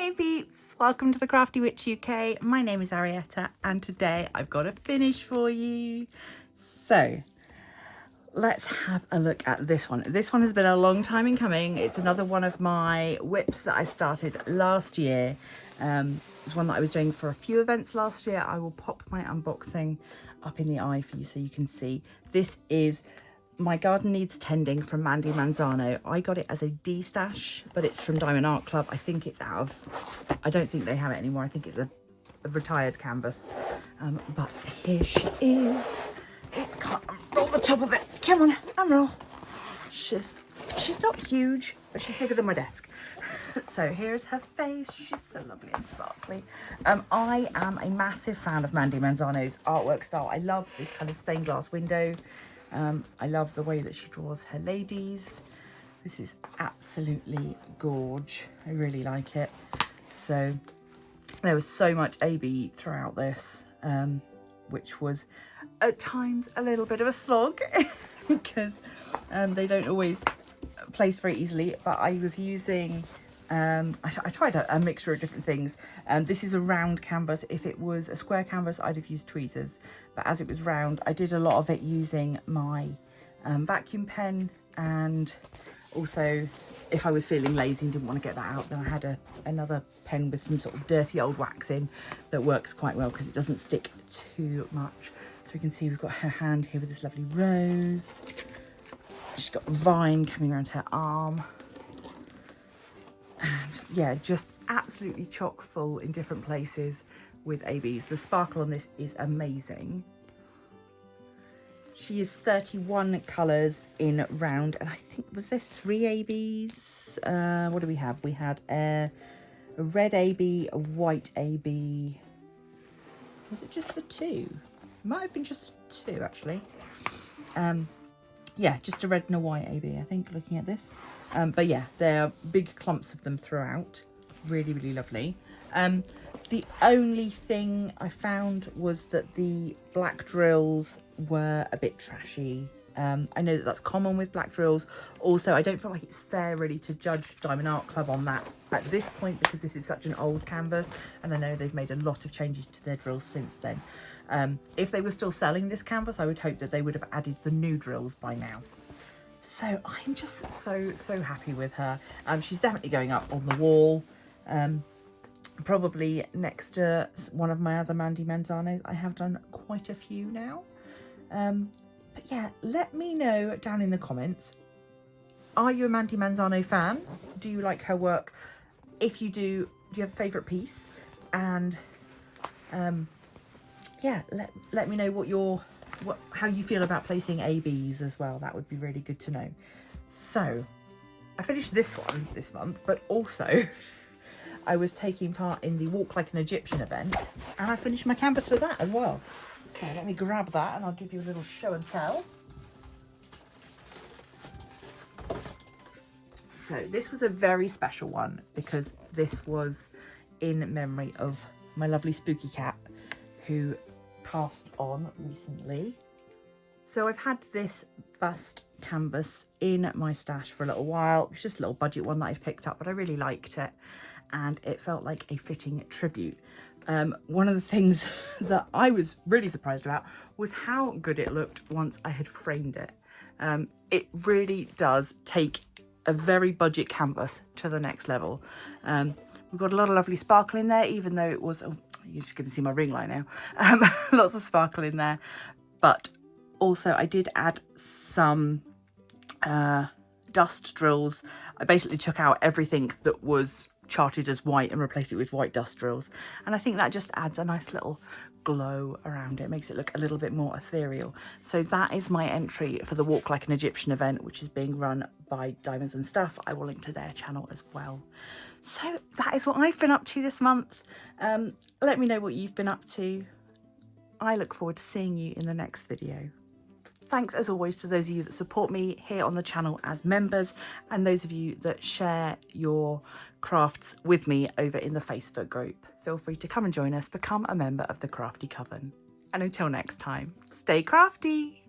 Hey peeps, welcome to the Crafty Witch UK. My name is Arietta and today I've got a finish for you. So let's have a look at this one. This one has been a long time in coming. It's another one of my whips that I started last year. It's one that I was doing for a few events last year. I will pop my unboxing up in the eye for you so you can see. This is My Garden Needs Tending from Mandy Manzano. I got it as a D stash, but it's from Diamond Art Club. I think it's out of, I don't think they have it anymore. I think it's a retired canvas. But here she is. I can't unroll the top of it. Come on, unroll. She's not huge, but she's bigger than my desk. So here's her face. She's so lovely and sparkly. I am a massive fan of Mandy Manzano's artwork style. I love this kind of stained glass window. I love the way that she draws her ladies. This is absolutely gorge. I really like it. So there was so much AB throughout this, which was at times a little bit of a slog because they don't always place very easily, but I was using I tried a mixture of different things. This is a round canvas. If it was a square canvas, I'd have used tweezers, but as it was round, I did a lot of it using my vacuum pen, and also if I was feeling lazy and didn't want to get that out, then I had another pen with some sort of dirty old wax in that works quite well because it doesn't stick too much. So we can see we've got her hand here with this lovely rose. She's got a vine coming around her arm. And yeah, just absolutely chock full in different places with ABs. The sparkle on this is amazing. She is 31 colours in round, and I think, was there 3 ABs? What do we have? We had a red AB, a white AB. Was it just the 2? It might have been just 2 actually. Yeah, just a red and a white AB, I think, looking at this. But yeah, there are big clumps of them throughout. Really, really lovely. The only thing I found was that the black drills were a bit trashy. I know that that's common with black drills. Also, I don't feel like it's fair really to judge Diamond Art Club on that at this point because this is such an old canvas, and I know they've made a lot of changes to their drills since then. If they were still selling this canvas, I would hope that they would have added the new drills by now. So I'm just so happy with her. She's definitely going up on the wall, probably next to one of my other Mandy Manzanos. I have done quite a few now. But yeah, let me know down in the comments, are you a Mandy Manzano fan? Do you like her work? If you do you have a favourite piece? And yeah, let me know how you feel about placing ABs as well. That would be really good to know. So I finished this one this month, but also I was taking part in the Walk Like an Egyptian event, and I finished my canvas for that as well. So let me grab that and I'll give you a little show and tell. So this was a very special one because this was in memory of my lovely spooky cat who passed on recently. So I've had this bust canvas in my stash for a little while. It's just a little budget one that I've picked up, but I really liked it and it felt like a fitting tribute. One of the things that I was really surprised about was how good it looked once I had framed it. It really does take a very budget canvas to the next level. We've got a lot of lovely sparkle in there, even though it was, oh, you're just going to see my ring light now. Lots of sparkle in there, but also I did add some dust drills. I basically took out everything that was charted as white and replaced it with white dust drills, and I think that just adds a nice little glow around it, makes it look a little bit more ethereal. So that is my entry for the Walk Like an Egyptian event, which is being run by Diamonds and Stuff. I will link to their channel as well. So that is what I've been up to this month. Let me know what you've been up to. I look forward to seeing you in the next video. Thanks as always to those of you that support me here on the channel as members, and those of you that share your crafts with me over in the Facebook group. Feel free to come and join us, become a member of the Crafty Coven. And until next time, stay crafty!